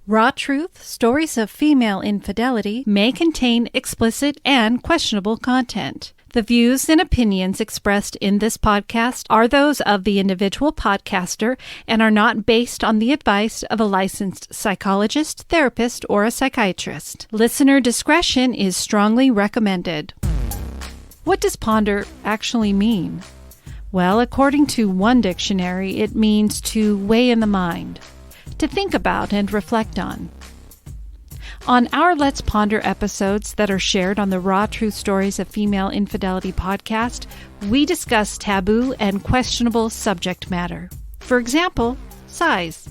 Raw Truth, Stories of Female Infidelity may contain explicit and questionable content. The views and opinions expressed in this podcast are those of the individual podcaster and are not based on the advice of a licensed psychologist, therapist, or a psychiatrist. Listener discretion is strongly recommended. What does ponder actually mean? Well, according to one dictionary, it means to weigh in the mind, to think about and reflect on. On our Let's Ponder episodes that are shared on the Raw Truth Stories of Female Infidelity podcast, we discuss taboo and questionable subject matter. For example, size.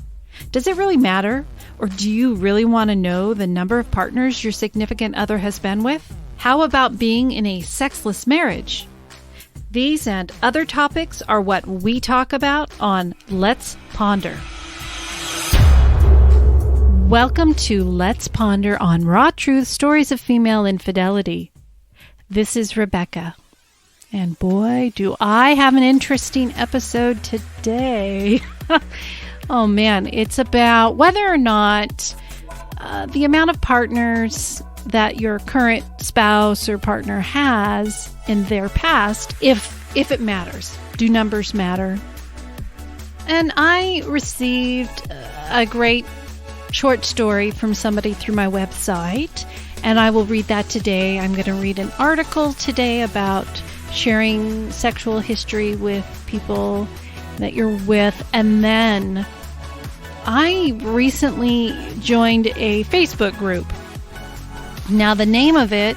Does it really matter? Or do you really want to know the number of partners your significant other has been with? How about being in a sexless marriage? These and other topics are what we talk about on Let's Ponder. Welcome to Let's Ponder on Raw Truth Stories of Female Infidelity. This is Rebecca. And boy, do I have an interesting episode today. Oh man, it's about whether or not the amount of partners that your current spouse or partner has in their past, if it matters. Do numbers matter? And I received a great short story from somebody through my website, and I will read that today. I'm going to read an article today about sharing sexual history with people that you're with, and then I recently joined a Facebook group. Now, the name of it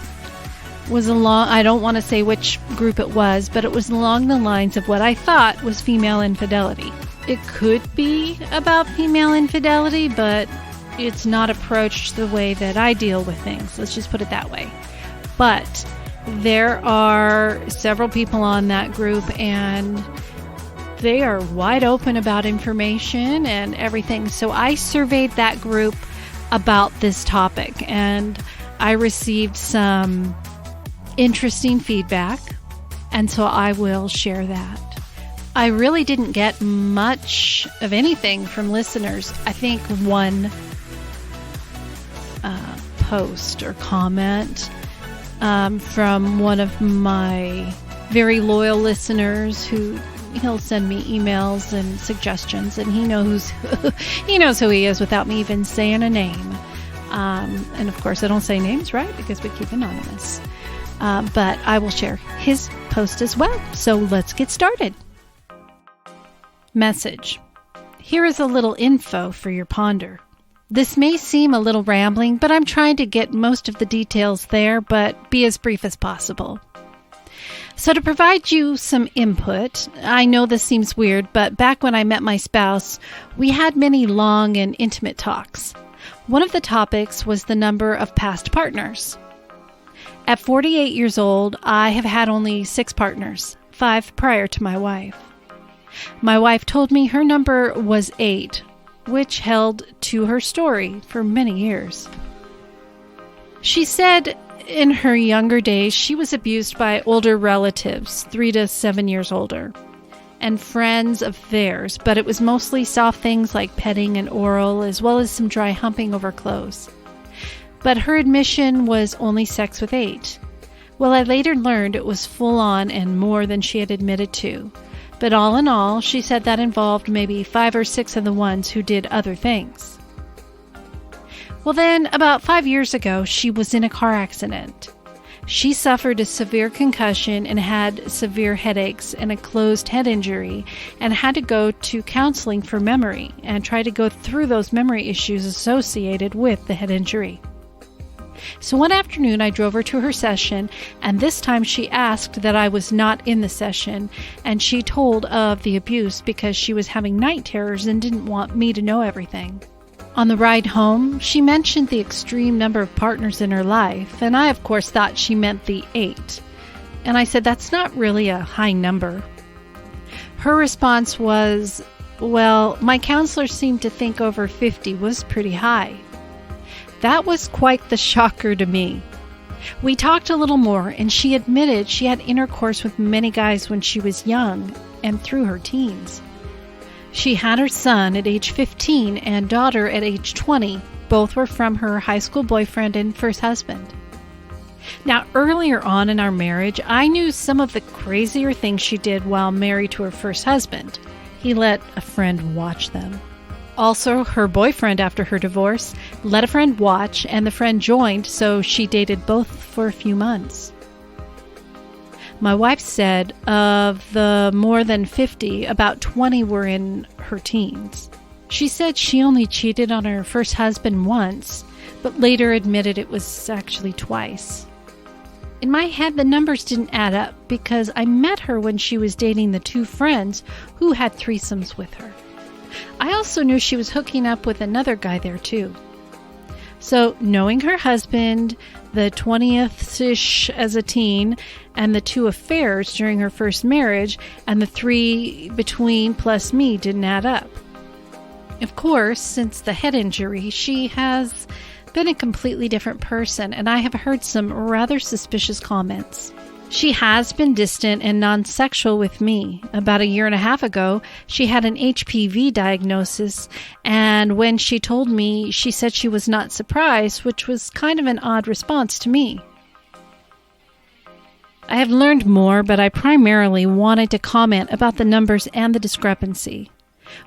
was I don't want to say which group it was, but it was along the lines of what I thought was female infidelity. It could be about female infidelity, but it's not approached the way that I deal with things. Let's just put it that way. But there are several people on that group, and they are wide open about information and everything. So I surveyed that group about this topic, and I received some interesting feedback, and so I will share that. I really didn't get much of anything from listeners. I think one post or comment from one of my very loyal listeners who he'll send me emails and suggestions, and he knows who he is without me even saying a name. And of course, I don't say names, right? Because we keep anonymous. But I will share his post as well. So let's get started. Message. Here is a little info for your ponder. This may seem a little rambling, but I'm trying to get most of the details there, but be as brief as possible. So to provide you some input, I know this seems weird, but back when I met my spouse, we had many long and intimate talks. One of the topics was the number of past partners. At 48 years old, I have had only 6 partners, 5 prior to my wife. My wife told me her number was 8, which held to her story for many years. She said in her younger days she was abused by older relatives, 3 to 7 years older, and friends of theirs, but it was mostly soft things like petting and oral, as well as some dry humping over clothes. But her admission was only sex with 8. Well, I later learned it was full on and more than she had admitted to. But all in all, she said that involved maybe 5 or 6 of the ones who did other things. Well then, about 5 years ago, she was in a car accident. She suffered a severe concussion and had severe headaches and a closed head injury, and had to go to counseling for memory and try to go through those memory issues associated with the head injury. So one afternoon I drove her to her session, and this time she asked that I was not in the session, and she told of the abuse because she was having night terrors and didn't want me to know everything. On the ride home, she mentioned the extreme number of partners in her life, and I of course thought she meant the 8. And I said, that's not really a high number. Her response was, well, my counselor seemed to think over 50 was pretty high. That was quite the shocker to me. We talked a little more, and she admitted she had intercourse with many guys when she was young and through her teens. She had her son at age 15 and daughter at age 20, Both were from her high school boyfriend and first husband. Now, earlier on in our marriage, I knew some of the crazier things she did while married to her first husband. He let a friend watch them. Also, her boyfriend, after her divorce, let a friend watch, and the friend joined, so she dated both for a few months. My wife said of the more than 50, about 20 were in her teens. She said she only cheated on her first husband once, but later admitted it was actually twice. In my head, the numbers didn't add up because I met her when she was dating the two friends who had threesomes with her. I also knew she was hooking up with another guy there too. So, knowing her husband, the 20th-ish as a teen, and the two affairs during her first marriage, and the 3 between plus me didn't add up. Of course, since the head injury, she has been a completely different person, and I have heard some rather suspicious comments. She has been distant and non-sexual with me. About 1.5 years ago, she had an HPV diagnosis, and when she told me, she said she was not surprised, which was kind of an odd response to me. I have learned more, but I primarily wanted to comment about the numbers and the discrepancy.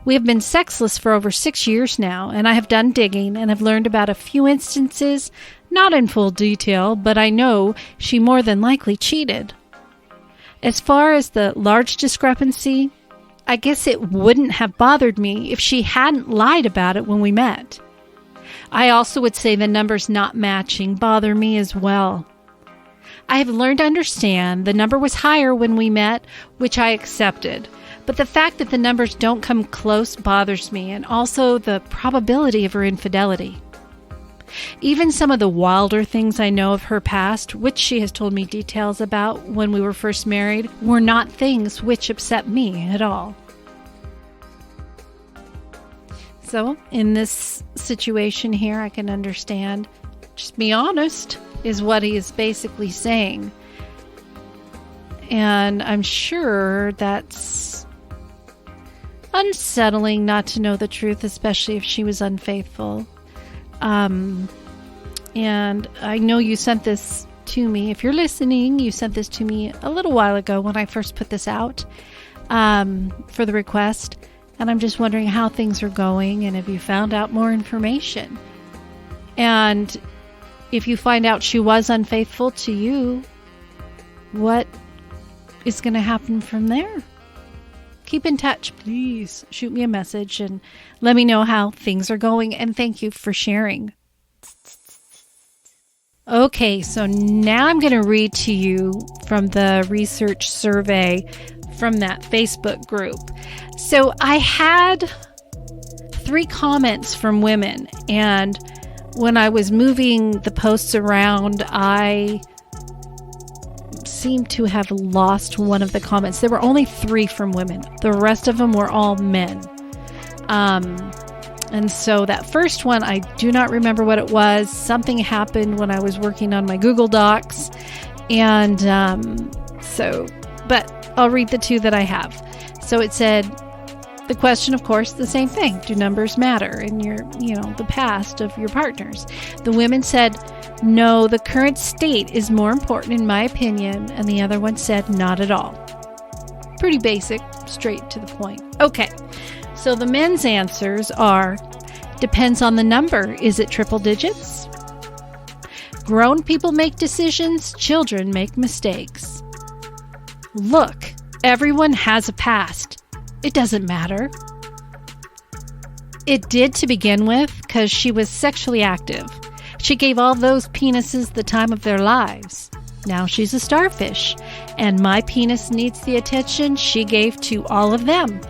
We have been sexless for over 6 years now, and I have done digging and have learned about a few instances, not in full detail, but I know she more than likely cheated. As far as the large discrepancy, I guess it wouldn't have bothered me if she hadn't lied about it when we met. I also would say the numbers not matching bother me as well. I have learned to understand the number was higher when we met, which I accepted. But the fact that the numbers don't come close bothers me, and also the probability of her infidelity. Even some of the wilder things I know of her past, which she has told me details about when we were first married, were not things which upset me at all. So, in this situation here, I can understand. Just be honest, is what he is basically saying. And I'm sure that's unsettling not to know the truth, especially if she was unfaithful. And I know you sent this to me. If you're listening, you sent this to me a little while ago when I first put this out for the request. And I'm just wondering how things are going and if you found out more information. And if you find out she was unfaithful to you, what is going to happen from there? Keep in touch, please. Shoot me a message and let me know how things are going. And thank you for sharing. Okay, so now I'm going to read to you from the research survey from that Facebook group. So I had 3 comments from women, and when I was moving the posts around, I seemed to have lost one of the comments. There were only 3 from women. The rest of them were all men. And so that first one, I do not remember what it was. Something happened when I was working on my Google Docs. And but I'll read the 2 that I have. So it said, the question, of course, the same thing. Do numbers matter in the past of your partners? The women said, no, the current state is more important in my opinion. And the other one said, not at all. Pretty basic, straight to the point. Okay, so the men's answers are, depends on the number. Is it triple digits? Grown people make decisions, children make mistakes. Look, everyone has a past. It doesn't matter. It did to begin with because she was sexually active. She gave all those penises the time of their lives. Now she's a starfish, and my penis needs the attention she gave to all of them.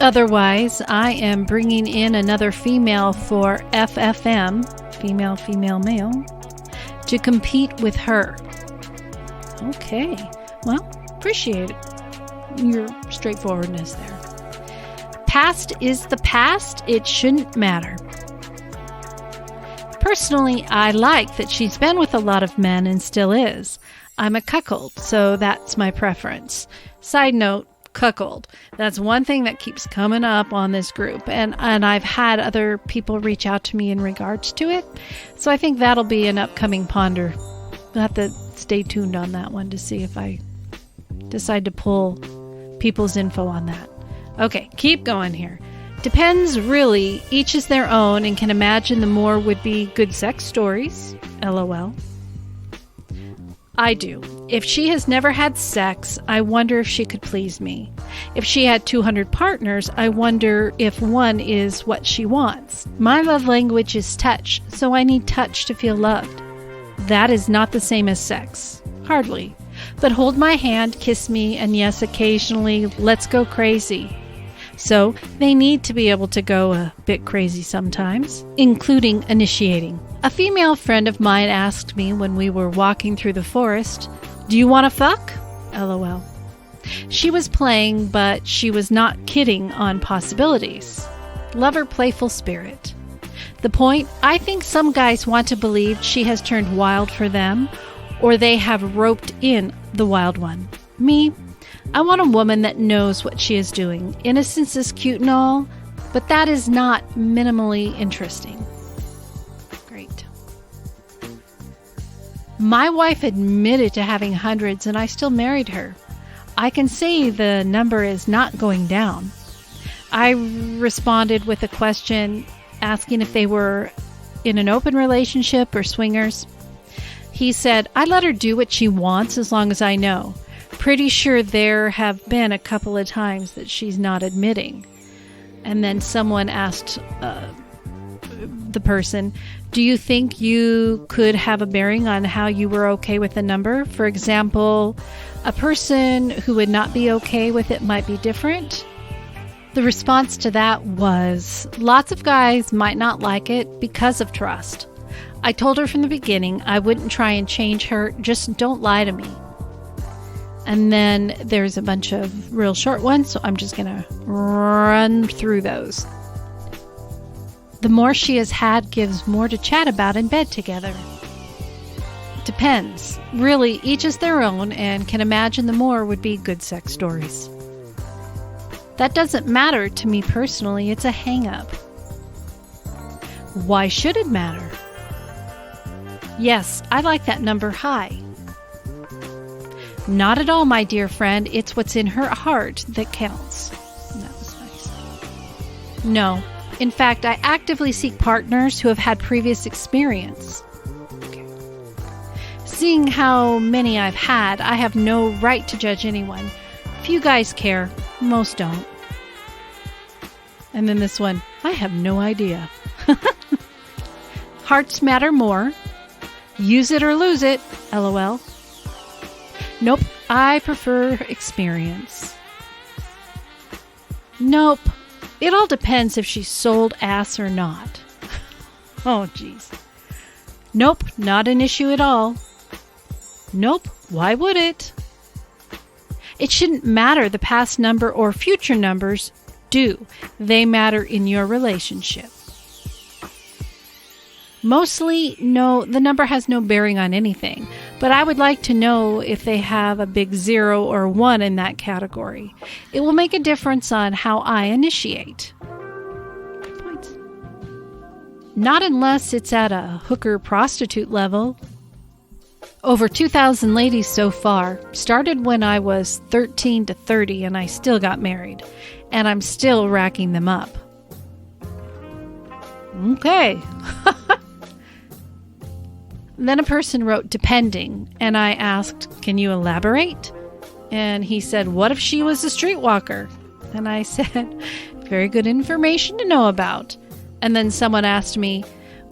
Otherwise, I am bringing in another female for FFM, female, female, male, to compete with her. Okay, well, appreciate your straightforwardness there. Past is the past. It shouldn't matter. Personally, I like that she's been with a lot of men and still is. I'm a cuckold, so that's my preference. Side note, cuckold. That's one thing that keeps coming up on this group. And I've had other people reach out to me in regards to it. So I think that'll be an upcoming ponder. We'll have to stay tuned on that one to see if I decide to pull people's info on that. Okay, keep going here. Depends, really. Each is their own and can imagine the more would be good sex stories. LOL. I do. If she has never had sex, I wonder if she could please me. If she had 200 partners, I wonder if one is what she wants. My love language is touch, so I need touch to feel loved. That is not the same as sex. Hardly. But hold my hand, kiss me, and yes, occasionally, let's go crazy. So they need to be able to go a bit crazy sometimes, including initiating. A female friend of mine asked me when we were walking through the forest, "Do you want to fuck?" LOL. She was playing, but she was not kidding on possibilities. Love her playful spirit. The point, I think some guys want to believe she has turned wild for them, or they have roped in the wild one. Me, I want a woman that knows what she is doing. Innocence is cute and all, but that is not minimally interesting. Great. My wife admitted to having hundreds, and I still married her. I can say the number is not going down. I responded with a question asking if they were in an open relationship or swingers. He said, I let her do what she wants as long as I know. Pretty sure there have been a couple of times that she's not admitting. And then someone asked the person, do you think you could have a bearing on how you were okay with the number? For example, a person who would not be okay with it might be different. The response to that was, lots of guys might not like it because of trust. I told her from the beginning I wouldn't try and change her, just don't lie to me. And then there's a bunch of real short ones, so I'm just going to run through those. The more she has had gives more to chat about in bed together. Depends. Really, each is their own and can imagine the more would be good sex stories. That doesn't matter to me personally, it's a hang-up. Why should it matter? Yes, I like that number high. Not at all, my dear friend. It's what's in her heart that counts. That was nice. No. In fact, I actively seek partners who have had previous experience. Okay. Seeing how many I've had, I have no right to judge anyone. Few guys care. Most don't. And then this one, I have no idea. Hearts matter more. Use it or lose it. LOL. Nope, I prefer experience. Nope, it all depends if she sold ass or not. Oh, jeez. Nope, not an issue at all. Nope, why would it? It shouldn't matter the past number or future numbers do. They matter in your relationship. Mostly, no, the number has no bearing on anything, but I would like to know if they have a big 0 or 1 in that category. It will make a difference on how I initiate. Good points. Not unless it's at a hooker-prostitute level. Over 2,000 ladies so far. Started when I was 13 to 30 and I still got married. And I'm still racking them up. Okay. Then a person wrote depending, and I asked, can you elaborate? And he said, what if she was a streetwalker? And I said, very good information to know about. And then someone asked me,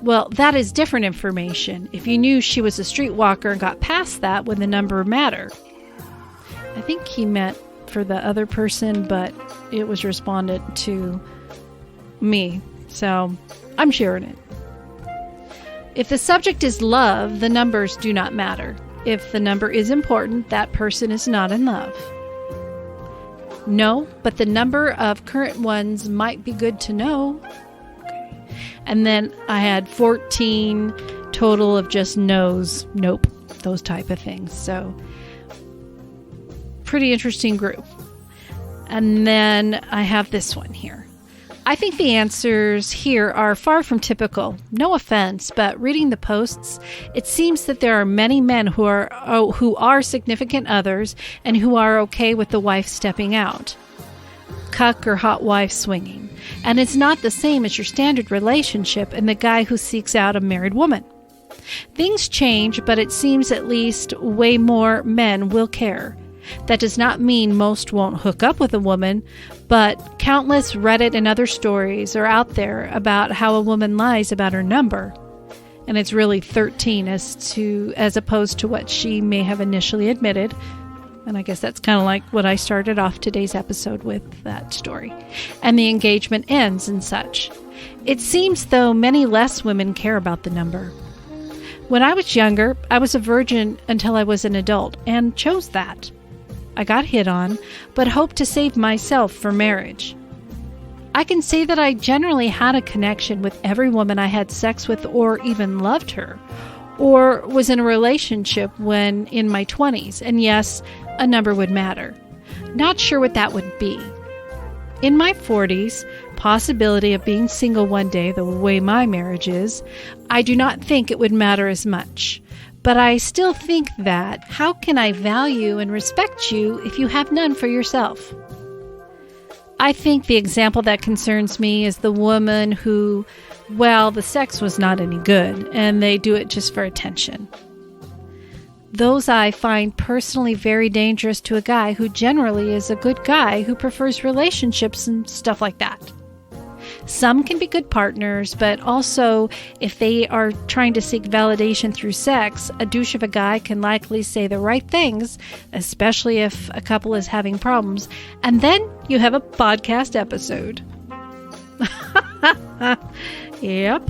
well, that is different information. If you knew she was a streetwalker and got past that, would the number matter? I think he meant for the other person, but it was responded to me. So I'm sharing it. If the subject is love, the numbers do not matter. If the number is important, that person is not in love. No, but the number of current ones might be good to know. Okay. And then I had 14 total of just no's, nope, those type of things. So, pretty interesting group. And then I have this one here. I think the answers here are far from typical. No offense, but reading the posts, it seems that there are many men who are significant others and who are okay with the wife stepping out. Cuck or hot wife swinging. And it's not the same as your standard relationship and the guy who seeks out a married woman. Things change, but it seems at least way more men will care. That does not mean most won't hook up with a woman, but countless Reddit and other stories are out there about how a woman lies about her number. And it's really 13 as opposed to what she may have initially admitted. And I guess that's kind of like what I started off today's episode with, that story. And the engagement ends and such. It seems though many less women care about the number. When I was younger, I was a virgin until I was an adult and chose that. I got hit on, but hoped to save myself for marriage. I can say that I generally had a connection with every woman I had sex with or even loved her, or was in a relationship when in my 20s, and yes, a number would matter. Not sure what that would be. In my 40s, possibility of being single one day the way my marriage is, I do not think it would matter as much. But I still think that, how can I value and respect you if you have none for yourself? I think the example that concerns me is the woman who, well, the sex was not any good, and they do it just for attention. Those I find personally very dangerous to a guy who generally is a good guy who prefers relationships and stuff like that. Some can be good partners, but also if they are trying to seek validation through sex, a douche of a guy can likely say the right things, especially if a couple is having problems, and then you have a podcast episode. Yep.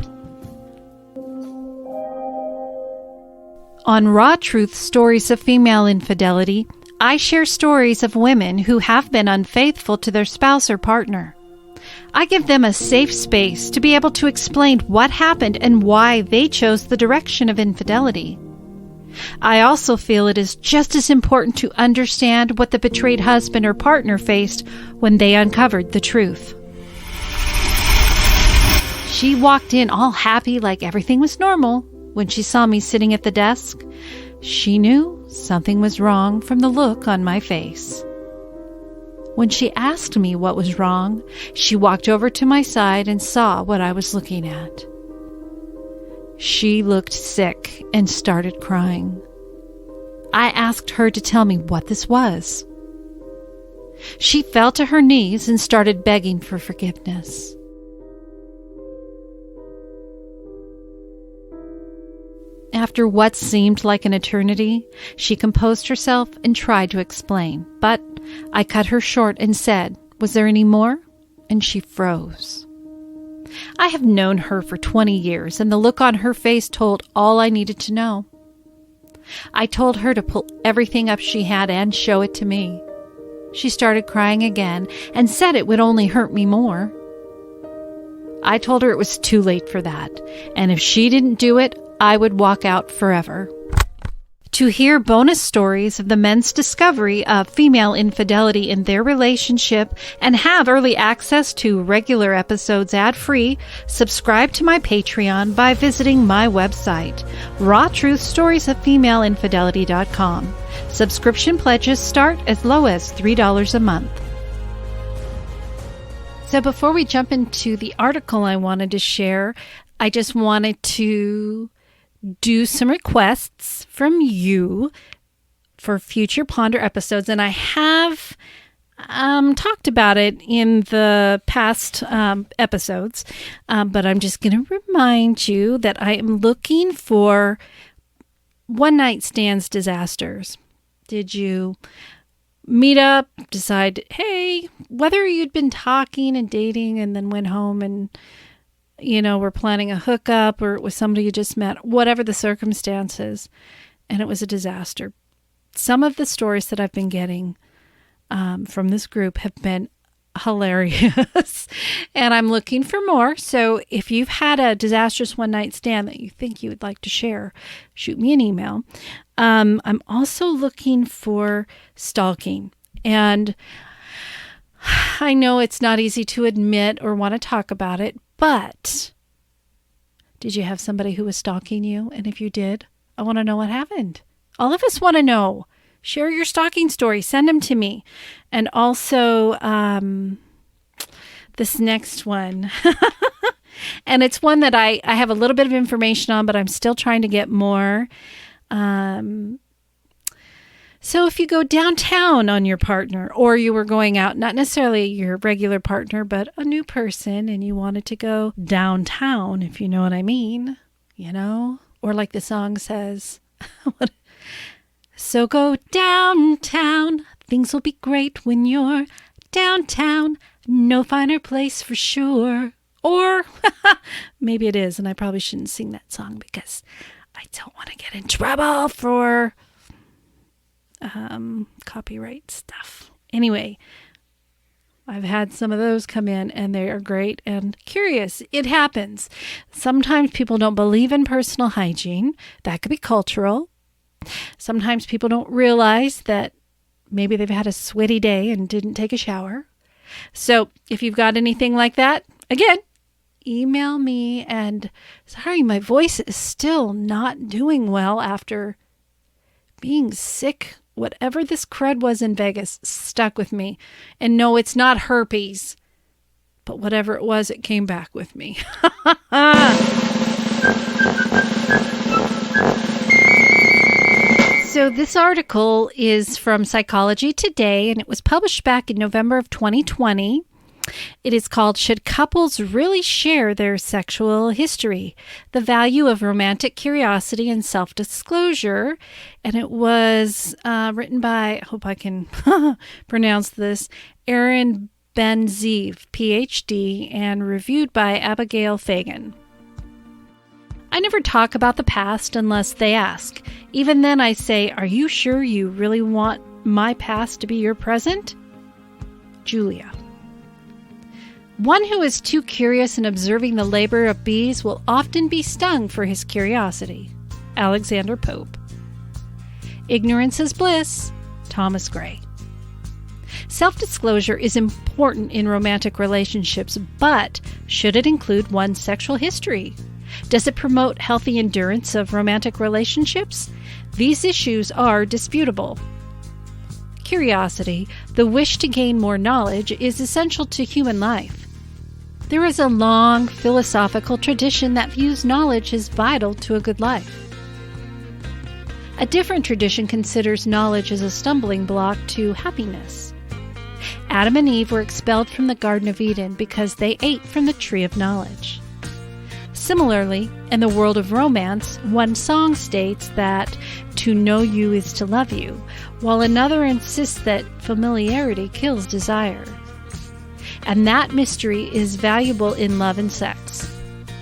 On Raw Truth Stories of Female Infidelity, I share stories of women who have been unfaithful to their spouse or partner. I give them a safe space to be able to explain what happened and why they chose the direction of infidelity. I also feel it is just as important to understand what the betrayed husband or partner faced when they uncovered the truth. She walked in all happy like everything was normal. When she saw me sitting at the desk, she knew something was wrong from the look on my face. When she asked me what was wrong, she walked over to my side and saw what I was looking at. She looked sick and started crying. I asked her to tell me what this was. She fell to her knees and started begging for forgiveness. After what seemed like an eternity, she composed herself and tried to explain, but I cut her short and said, "Was there any more?" And she froze. I have known her for 20 years, and the look on her face told all I needed to know. I told her to pull everything up she had and show it to me. She started crying again and said it would only hurt me more. I told her it was too late for that, and if she didn't do it, I would walk out forever. To hear bonus stories of the men's discovery of female infidelity in their relationship and have early access to regular episodes ad-free, subscribe to my Patreon by visiting my website, rawtruthstoriesofFemaleInfidelity.com. Subscription pledges start as low as $3 a month. So before we jump into the article I wanted to share, I just wanted to do some requests from you for future Ponder episodes, and I have talked about it in the past episodes, but I'm just going to remind you that I am looking for one-night stands disasters. Did you meet up, decide, hey, whether you'd been talking and dating and then went home and we're planning a hookup, or it was somebody you just met, whatever the circumstances, and it was a disaster. Some of the stories that I've been getting from this group have been hilarious, and I'm looking for more. So if you've had a disastrous one-night stand that you think you would like to share, shoot me an email. I'm also looking for stalking, and I know it's not easy to admit or want to talk about it, but did you have somebody who was stalking you? And if you did, I want to know what happened. All of us want to know. Share your stalking story. Send them to me. And also, this next one. And it's one that I have a little bit of information on, but I'm still trying to get more. So if you go downtown on your partner, or you were going out, not necessarily your regular partner, but a new person, and you wanted to go downtown, if you know what I mean, or like the song says, so go downtown, things will be great when you're downtown, no finer place for sure. Or maybe it is, and I probably shouldn't sing that song because I don't want to get in trouble for copyright stuff. Anyway, I've had some of those come in, and they are great and curious. It happens. Sometimes people don't believe in personal hygiene. That could be cultural. Sometimes people don't realize that maybe they've had a sweaty day and didn't take a shower. So if you've got anything like that, again, email me. And sorry, my voice is still not doing well after being sick. Whatever this crud was in Vegas stuck with me. And no, it's not herpes. But whatever it was, it came back with me. So this article is from Psychology Today, and it was published back in November of 2020. It is called, Should Couples Really Share Their Sexual History? The Value of Romantic Curiosity and Self-Disclosure. And it was written by, I hope I can pronounce this, Aaron Ben-Zeev, PhD, and reviewed by Abigail Fagan. I never talk about the past unless they ask. Even then I say, are you sure you really want my past to be your present? Julia. One who is too curious in observing the labor of bees will often be stung for his curiosity. Alexander Pope. Ignorance is bliss. Thomas Gray. Self-disclosure is important in romantic relationships, but should it include one's sexual history? Does it promote healthy endurance of romantic relationships? These issues are disputable. Curiosity, the wish to gain more knowledge, is essential to human life. There is a long philosophical tradition that views knowledge as vital to a good life. A different tradition considers knowledge as a stumbling block to happiness. Adam and Eve were expelled from the Garden of Eden because they ate from the tree of knowledge. Similarly, in the world of romance, one song states that to know you is to love you, while another insists that familiarity kills desire. And that mystery is valuable in love and sex.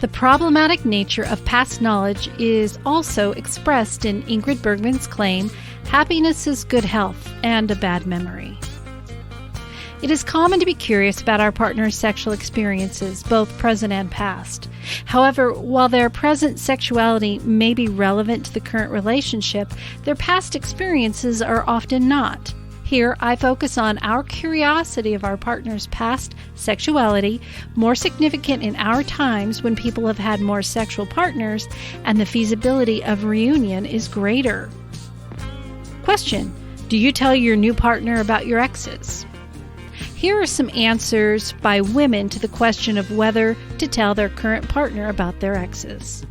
The problematic nature of past knowledge is also expressed in Ingrid Bergman's claim, happiness is good health and a bad memory. It is common to be curious about our partner's sexual experiences, both present and past. However, while their present sexuality may be relevant to the current relationship, their past experiences are often not. Here, I focus on our curiosity of our partner's past sexuality, more significant in our times when people have had more sexual partners and the feasibility of reunion is greater. Question: do you tell your new partner about your exes? Here are some answers by women to the question of whether to tell their current partner about their exes.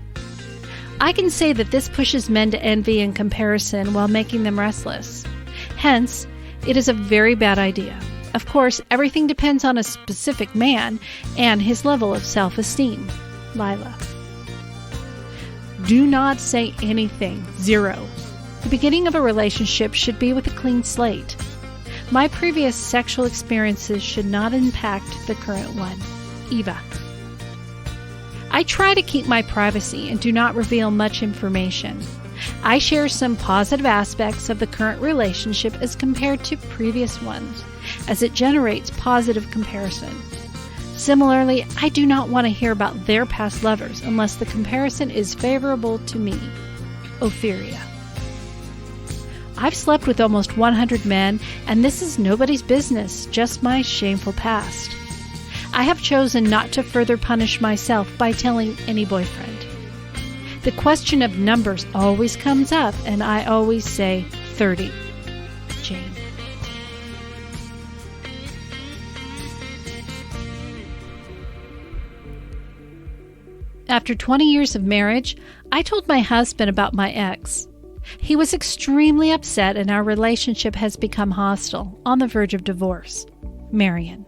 I can say that this pushes men to envy and comparison while making them restless. Hence, it is a very bad idea. Of course, everything depends on a specific man and his level of self-esteem. Lila. Do not say anything. 0. The beginning of a relationship should be with a clean slate. My previous sexual experiences should not impact the current one. Eva. I try to keep my privacy and do not reveal much information. I share some positive aspects of the current relationship as compared to previous ones, as it generates positive comparison. Similarly, I do not want to hear about their past lovers unless the comparison is favorable to me. Ophelia. I've slept with almost 100 men, and this is nobody's business, just my shameful past. I have chosen not to further punish myself by telling any boyfriend. The question of numbers always comes up, and I always say 30. Jane. After 20 years of marriage, I told my husband about my ex. He was extremely upset, and our relationship has become hostile, on the verge of divorce. Marion.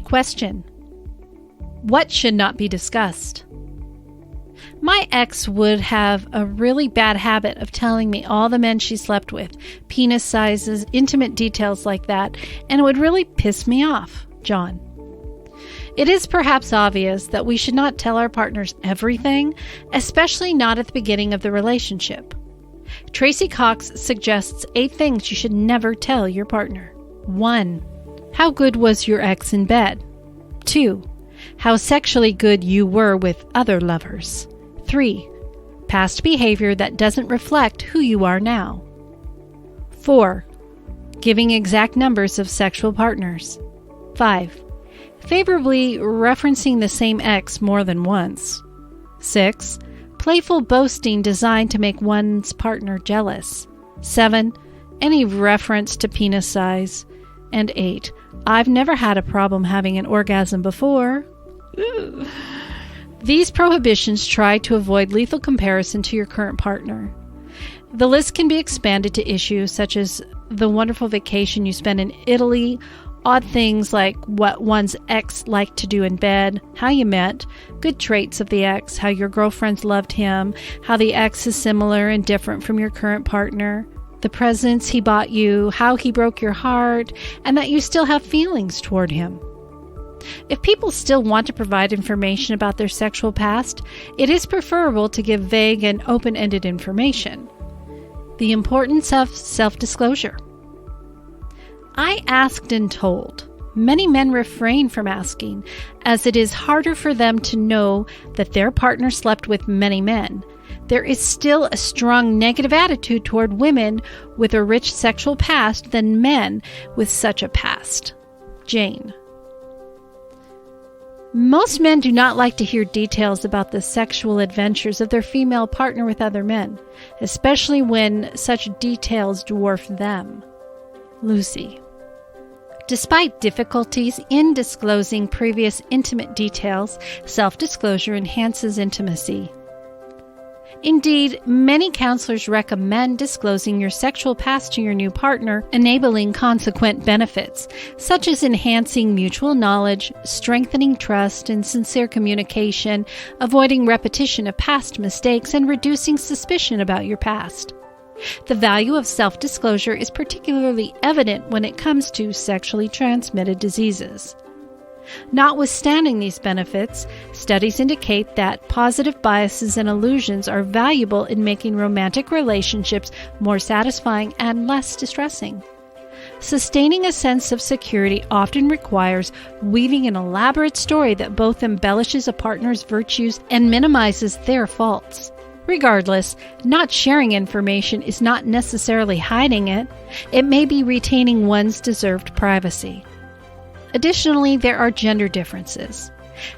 Question. What should not be discussed? My ex would have a really bad habit of telling me all the men she slept with, penis sizes, intimate details like that, and it would really piss me off. John. It is perhaps obvious that we should not tell our partners everything, especially not at the beginning of the relationship. Tracy Cox suggests 8 things you should never tell your partner. 1. How good was your ex in bed? 2. How sexually good you were with other lovers. 3. Past behavior that doesn't reflect who you are now. 4. Giving exact numbers of sexual partners. 5. Favorably referencing the same ex more than once. 6. Playful boasting designed to make one's partner jealous. 7. Any reference to penis size. And 8. I've never had a problem having an orgasm before. These prohibitions try to avoid lethal comparison to your current partner. The list can be expanded to issues such as the wonderful vacation you spent in Italy, odd things like what one's ex liked to do in bed, how you met, good traits of the ex, how your girlfriends loved him, how the ex is similar and different from your current partner, the presents he bought you, how he broke your heart, and that you still have feelings toward him. If people still want to provide information about their sexual past, it is preferable to give vague and open-ended information. The importance of self-disclosure. I asked and told. Many men refrain from asking, as it is harder for them to know that their partner slept with many men. There is still a strong negative attitude toward women with a rich sexual past than men with such a past. Jane. Most men do not like to hear details about the sexual adventures of their female partner with other men, especially when such details dwarf them. Lucy. Despite difficulties in disclosing previous intimate details, self-disclosure enhances intimacy. Indeed, many counselors recommend disclosing your sexual past to your new partner, enabling consequent benefits, such as enhancing mutual knowledge, strengthening trust and sincere communication, avoiding repetition of past mistakes, and reducing suspicion about your past. The value of self-disclosure is particularly evident when it comes to sexually transmitted diseases. Notwithstanding these benefits, studies indicate that positive biases and illusions are valuable in making romantic relationships more satisfying and less distressing. Sustaining a sense of security often requires weaving an elaborate story that both embellishes a partner's virtues and minimizes their faults. Regardless, not sharing information is not necessarily hiding it. It may be retaining one's deserved privacy. Additionally, there are gender differences.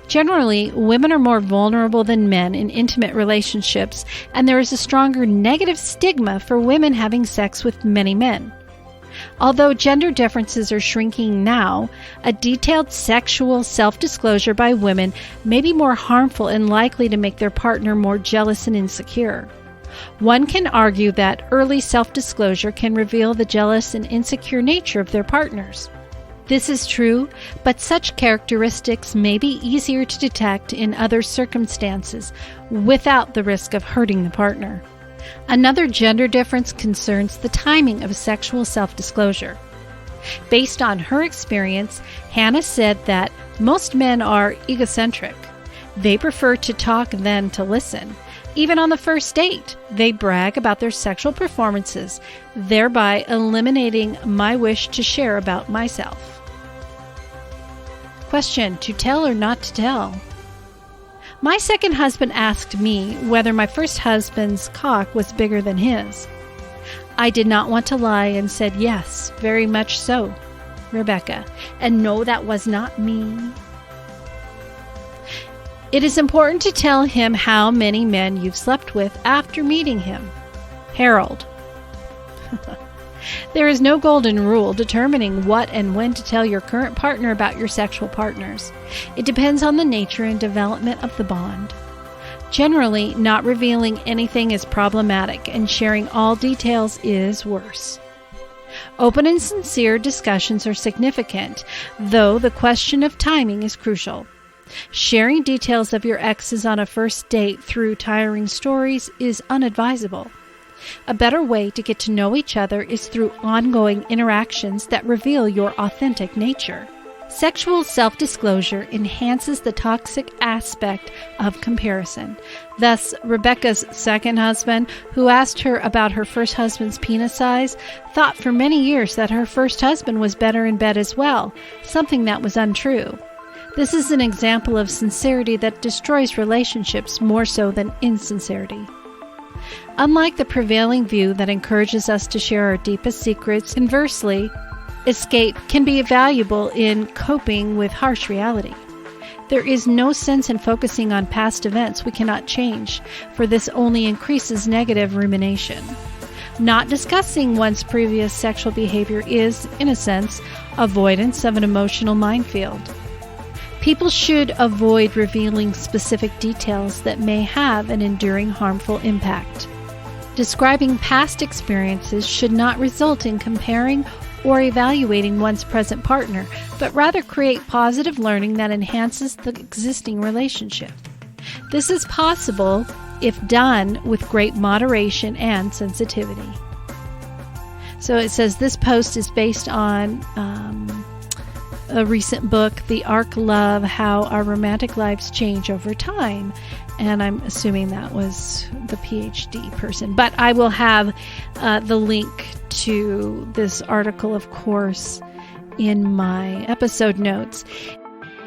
Generally, women are more vulnerable than men in intimate relationships, and there is a stronger negative stigma for women having sex with many men. Although gender differences are shrinking now, a detailed sexual self-disclosure by women may be more harmful and likely to make their partner more jealous and insecure. One can argue that early self-disclosure can reveal the jealous and insecure nature of their partners. This is true, but such characteristics may be easier to detect in other circumstances without the risk of hurting the partner. Another gender difference concerns the timing of sexual self-disclosure. Based on her experience, Hannah said that most men are egocentric. They prefer to talk than to listen. Even on the first date, they brag about their sexual performances, thereby eliminating my wish to share about myself. Question: to tell or not to tell? My second husband asked me whether my first husband's cock was bigger than his. I did not want to lie and said, yes, very much so, Rebecca. And no, that was not me. It is important to tell him how many men you've slept with after meeting him. Harold. There is no golden rule determining what and when to tell your current partner about your sexual partners. It depends on the nature and development of the bond. Generally, not revealing anything is problematic, and sharing all details is worse. Open and sincere discussions are significant, though the question of timing is crucial. Sharing details of your exes on a first date through tiring stories is unadvisable. A better way to get to know each other is through ongoing interactions that reveal your authentic nature. Sexual self-disclosure enhances the toxic aspect of comparison. Thus, Rebecca's second husband, who asked her about her first husband's penis size, thought for many years that her first husband was better in bed as well, something that was untrue. This is an example of sincerity that destroys relationships more so than insincerity. Unlike the prevailing view that encourages us to share our deepest secrets, conversely, escape can be valuable in coping with harsh reality. There is no sense in focusing on past events we cannot change, for this only increases negative rumination. Not discussing one's previous sexual behavior is, in a sense, avoidance of an emotional minefield. People should avoid revealing specific details that may have an enduring harmful impact. Describing past experiences should not result in comparing or evaluating one's present partner, but rather create positive learning that enhances the existing relationship. This is possible if done with great moderation and sensitivity. So it says this post is based on a recent book, The Arc Love, How Our Romantic Lives Change Over Time. And I'm assuming that was the PhD person. But I will have the link to this article, of course, in my episode notes.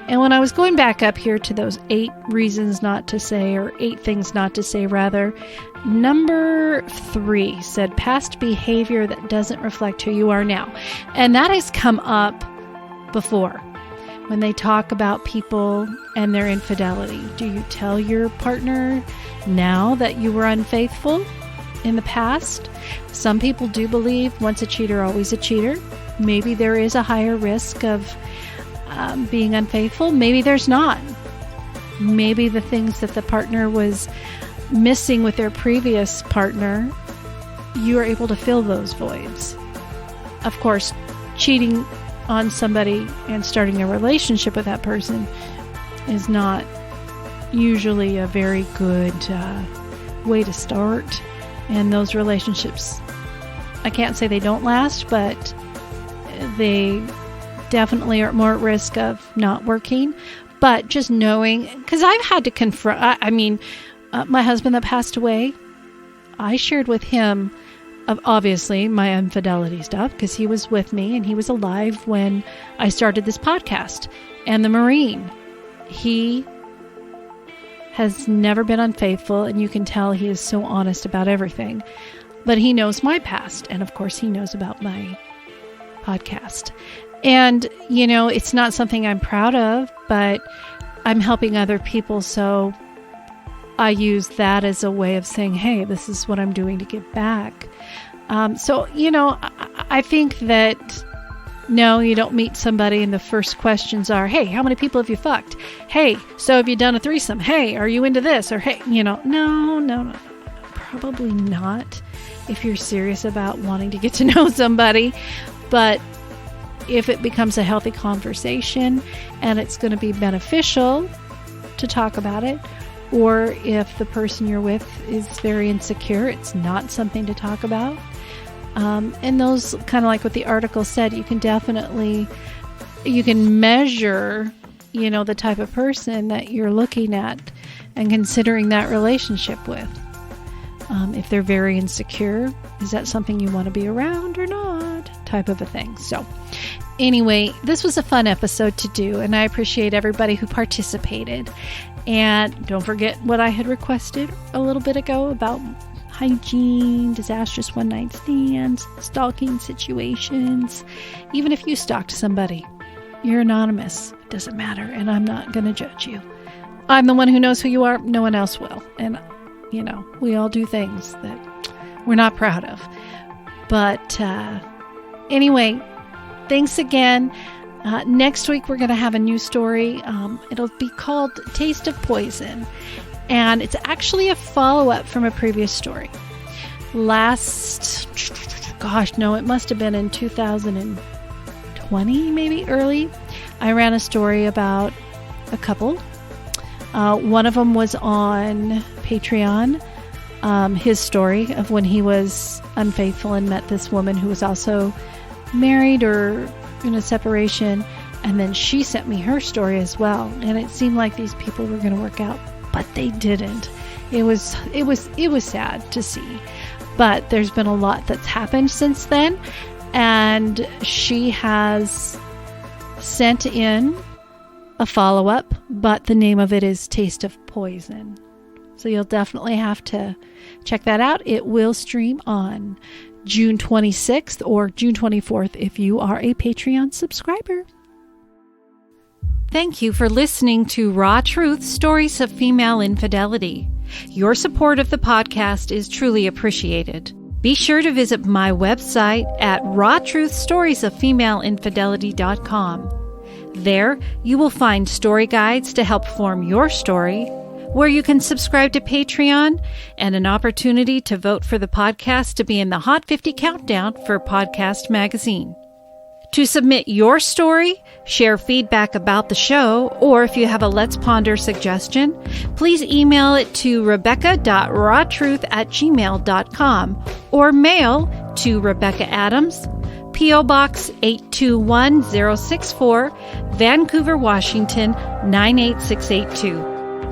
And when I was going back up here to those 8 reasons not to say, or 8 things not to say, rather, number 3 said past behavior that doesn't reflect who you are now. And that has come up before. When they talk about people and their infidelity, do you tell your partner now that you were unfaithful in the past? Some people do believe once a cheater, always a cheater. Maybe there is a higher risk of being unfaithful. Maybe there's not. Maybe the things that the partner was missing with their previous partner, you are able to fill those voids. Of course, cheating on somebody and starting a relationship with that person is not usually a very good way to start. And those relationships, I can't say they don't last, but they definitely are more at risk of not working. But just knowing, because I've had to confront, my husband that passed away, I shared with him of obviously my infidelity stuff, because he was with me and he was alive when I started this podcast. And the Marine, he has never been unfaithful, and you can tell he is so honest about everything. But he knows my past, and of course he knows about my podcast. And, it's not something I'm proud of, but I'm helping other people, so I use that as a way of saying, hey, this is what I'm doing to give back. I think that, no, you don't meet somebody and the first questions are, hey, how many people have you fucked? Hey, so have you done a threesome? Hey, are you into this? Or, hey, no, probably not if you're serious about wanting to get to know somebody. But if it becomes a healthy conversation and it's going to be beneficial to talk about it, or if the person you're with is very insecure, it's not something to talk about. And those, kind of like what the article said, you can measure, the type of person that you're looking at and considering that relationship with. If they're very insecure, is that something you want to be around or not? Type of a thing. So anyway, this was a fun episode to do, and I appreciate everybody who participated. And don't forget what I had requested a little bit ago about hygiene, disastrous one-night stands, stalking situations. Even if you stalked somebody, you're anonymous. It doesn't matter, and I'm not going to judge you. I'm the one who knows who you are. No one else will. And, we all do things that we're not proud of. But anyway, thanks again. Next week, we're going to have a new story. It'll be called Taste of Poison. And it's actually a follow-up from a previous story. It must have been in 2020, maybe early. I ran a story about a couple. One of them was on Patreon. His story of when he was unfaithful and met this woman who was also married or in a separation. And then she sent me her story as well. And it seemed like these people were going to work out, but they didn't. It was sad to see. But there's been a lot that's happened since then. And she has sent in a follow-up, but the name of it is Taste of Poison. So you'll definitely have to check that out. It will stream on June 26th or June 24th if you are a Patreon subscriber. Thank you for listening to Raw Truth, Stories of Female Infidelity. Your support of the podcast is truly appreciated. Be sure to visit my website at rawtruthstoriesoffemaleinfidelity.com. There, you will find story guides to help form your story, where you can subscribe to Patreon, and an opportunity to vote for the podcast to be in the Hot 50 Countdown for Podcast Magazine. To submit your story, share feedback about the show, or if you have a Let's Ponder suggestion, please email it to rebecca.rawtruth@gmail.com or mail to Rebecca Adams, P.O. Box 821064, Vancouver, Washington 98682.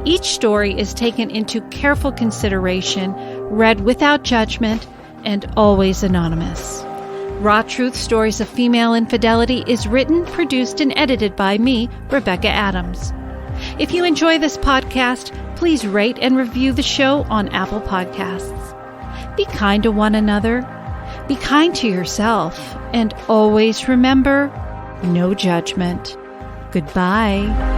Each story is taken into careful consideration, read without judgment, and always anonymous. Raw Truth, Stories of Female Infidelity is written, produced, and edited by me, Rebecca Adams. If you enjoy this podcast, please rate and review the show on Apple Podcasts. Be kind to one another, be kind to yourself, and always remember, no judgment. Goodbye.